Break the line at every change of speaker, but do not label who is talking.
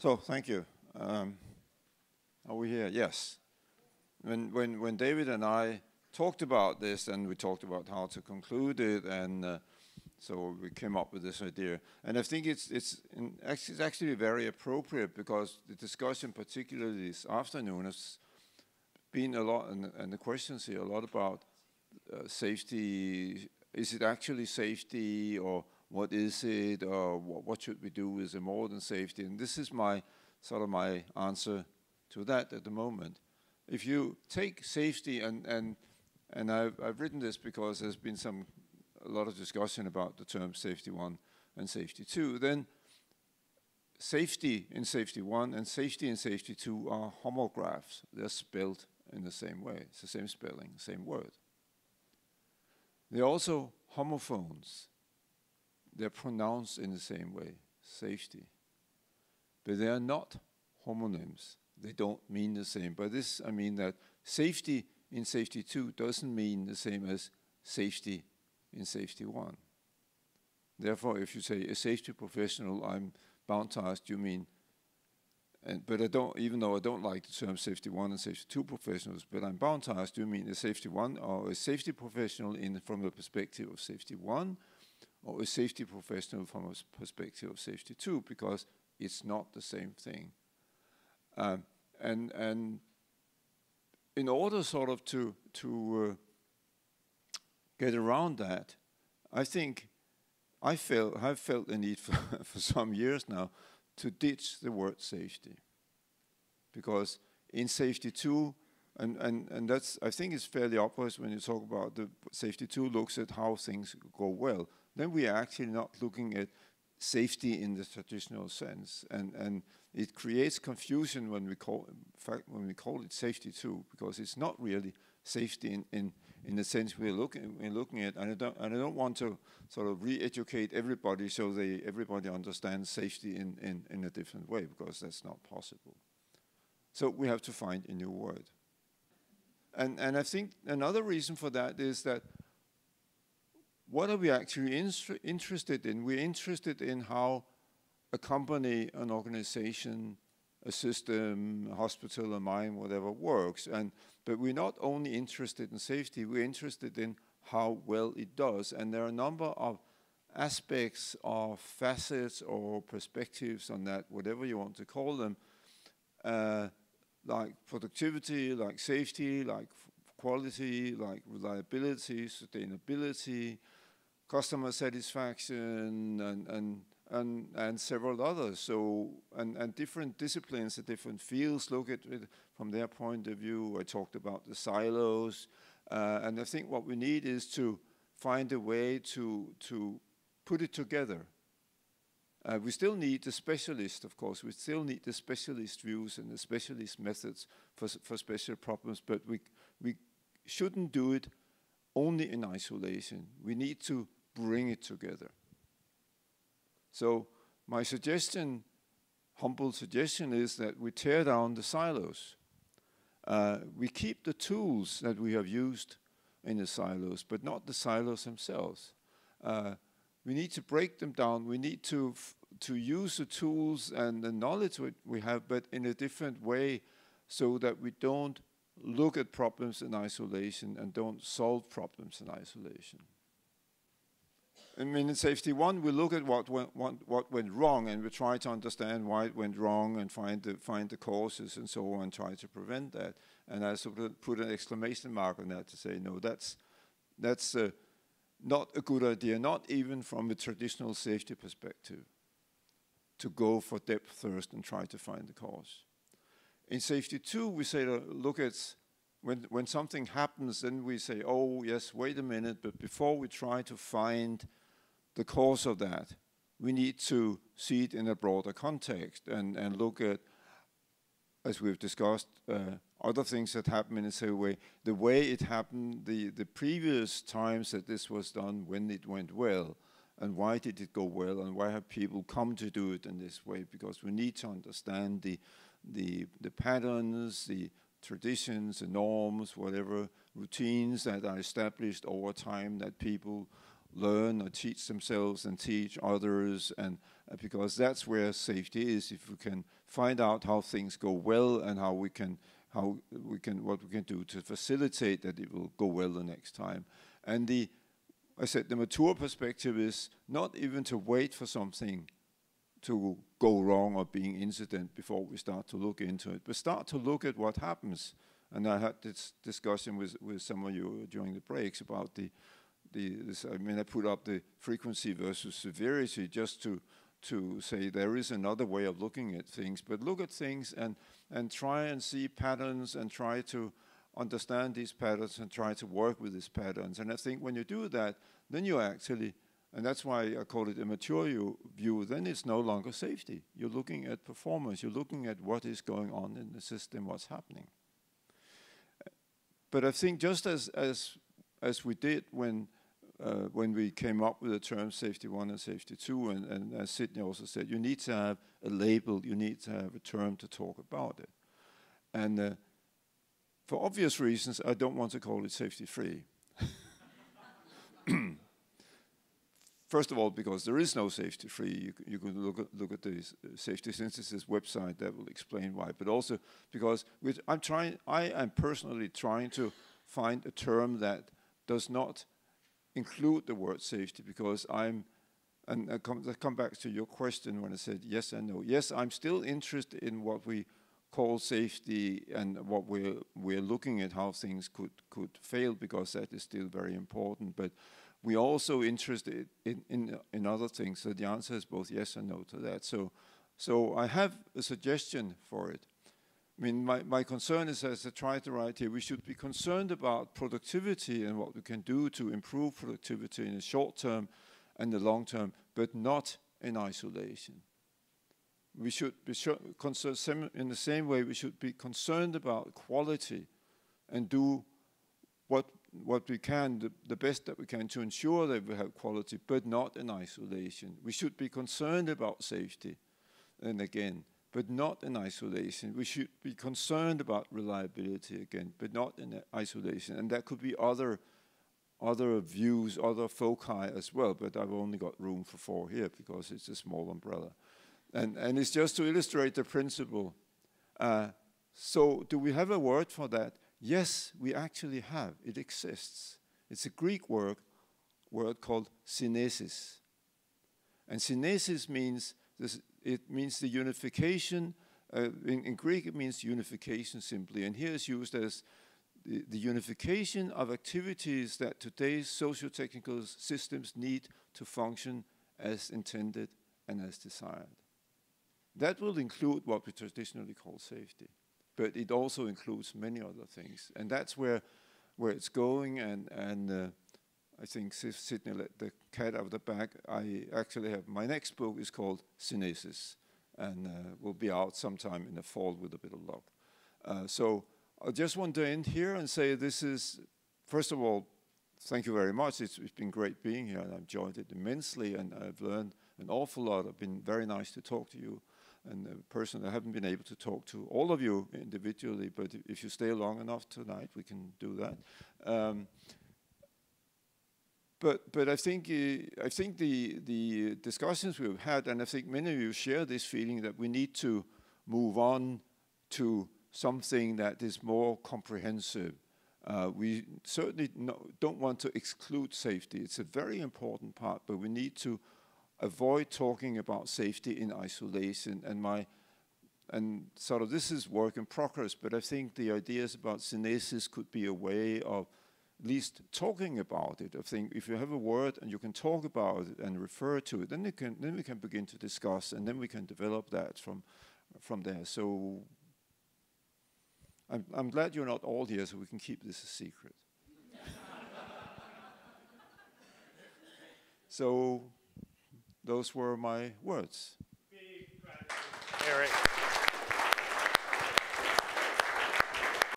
So thank you. Are we here? Yes. When David and I talked about this, and we talked about how to conclude it, and so we came up with this idea. And I think it's actually very appropriate, because the discussion, particularly this afternoon, has been a lot, and the questions here a lot about safety. Is it actually safety, or what is it, or what should we do? Is it more than safety? And this is my answer to that at the moment. If you take safety, and I've written this because there's been a lot of discussion about the term safety 1 and safety 2, then safety in safety 1 and safety in safety 2 are homographs. They're spelled in the same way. It's the same spelling, same word. They're also homophones. They're pronounced in the same way, safety. But they are not homonyms. They don't mean the same. By this, I mean that safety in safety 2 doesn't mean the same as safety in safety 1. Therefore, if you say a safety professional, I'm bound to ask, you mean, but I don't, even though I don't like the term safety 1 and safety 2 professionals, but I'm bound to ask, do you mean a safety 1 or a safety professional from the perspective of safety 1, or a safety professional from a perspective of safety 2, because it's not the same thing. And in order sort of to get around that, I think I've felt the need for some years now to ditch the word safety, because in safety 2, and that's, I think it's fairly obvious when you talk about the safety 2 looks at how things go well, then we are actually not looking at safety in the traditional sense, and it creates confusion when we call it safety 2, because it's not really safety in the sense we're looking at, and I don't want to sort of re-educate everybody so everybody understands safety in a different way, because that's not possible. So we have to find a new word. And I think another reason for that is that what are we actually interested in? We're interested in how a company, an organization, a system, a hospital, a mine, whatever works. But we're not only interested in safety, we're interested in how well it does. And there are a number of aspects or facets or perspectives on that, whatever you want to call them, like productivity, like safety, like quality, like reliability, sustainability, customer satisfaction, and several others. So, and different disciplines and different fields look at it from their point of view. I talked about the silos, and I think what we need is to find a way to put it together. We still need the specialist, of course. We still need the specialist views and the specialist methods for special problems, but we shouldn't do it only in isolation. We need to bring it together. So my suggestion, humble suggestion, is that we tear down the silos. We keep the tools that we have used in the silos, but not the silos themselves. We need to break them down. We need to use the tools and the knowledge we have, but in a different way, so that we don't look at problems in isolation and don't solve problems in isolation. I mean, in safety 1, we look at what went wrong, and we try to understand why it went wrong and find the causes and so on, try to prevent that. And I sort of put an exclamation mark on that to say, no, that's not a good idea, not even from a traditional safety perspective, to go for depth first and try to find the cause. In safety 2, we say, look at when something happens, then we say, oh yes, wait a minute, but before we try to find the cause of that, we need to see it in a broader context and look at, as we've discussed, other things that happen in the way it happened, the previous times that this was done, when it went well, and why did it go well, and why have people come to do it in this way, because we need to understand the patterns, the traditions, the norms, whatever routines that are established over time that people learn or teach themselves and teach others, and because that's where safety is. If we can find out how things go well and what we can do to facilitate that it will go well the next time. And I said the mature perspective is not even to wait for something to go wrong or being incident before we start to look into it, but start to look at what happens. And I had this discussion with some of you during the breaks about I put up the frequency versus severity just to say there is another way of looking at things, but look at things and try and see patterns and try to understand these patterns and try to work with these patterns. And I think when you do that, then you actually, and that's why I call it a mature view, then it's no longer safety. You're looking at performance, you're looking at what is going on in the system, what's happening. But I think just as we did when we came up with the term safety 1 and safety 2, and as Sydney also said, you need to have a label, you need to have a term to talk about it. And for obvious reasons, I don't want to call it safety 3. First of all, because there is no safety 3. You can look at the Safety Synthesis website that will explain why. But also because I am personally trying to find a term that does not include the word safety, because and I come back to your question when I said yes and no. Yes, I'm still interested in what we call safety and what we're looking at how things could fail, because that is still very important. But we're also interested in other things. So the answer is both yes and no to that. So I have a suggestion for it. I mean, my concern is, as I tried to write here, we should be concerned about productivity and what we can do to improve productivity in the short term and the long term, but not in isolation. We should be concerned in the same way. We should be concerned about quality and do what we can, the best that we can, to ensure that we have quality, but not in isolation. We should be concerned about safety, and again, but not in isolation. We should be concerned about reliability again, but not in isolation. And that could be other views, other foci as well, but I've only got room for 4 here because it's a small umbrella. And it's just to illustrate the principle. So do we have a word for that? Yes, we actually have. It exists. It's a Greek word called synesis. And synesis means it means the unification. In Greek, it means unification simply. And here it's used as the unification of activities that today's socio-technical systems need to function as intended and as desired. That will include what we traditionally call safety, but it also includes many other things. And that's where it's going. And I think Sydney let the cat out of the bag. I actually have, my next book is called Synesis, and will be out sometime in the fall with a bit of luck. So I just want to end here and say this is, first of all, thank you very much. It's been great being here, and I've enjoyed it immensely, and I've learned an awful lot. It's been very nice to talk to you. And personally, I haven't been able to talk to all of you individually, but if you stay long enough tonight, we can do that. But I think the discussions we've had, and I think many of you share this feeling that we need to move on to something that is more comprehensive. We certainly don't want to exclude safety. It's a very important part, but we need to avoid talking about safety in isolation. And sort of this is work in progress, but I think the ideas about synesis could be a way of at least talking about it. I think if you have a word and you can talk about it and refer to it, then we can begin to discuss, and then we can develop that from there. So I'm glad you're not all here, so we can keep this a secret. So those were my words.
Big gratitude, Erik.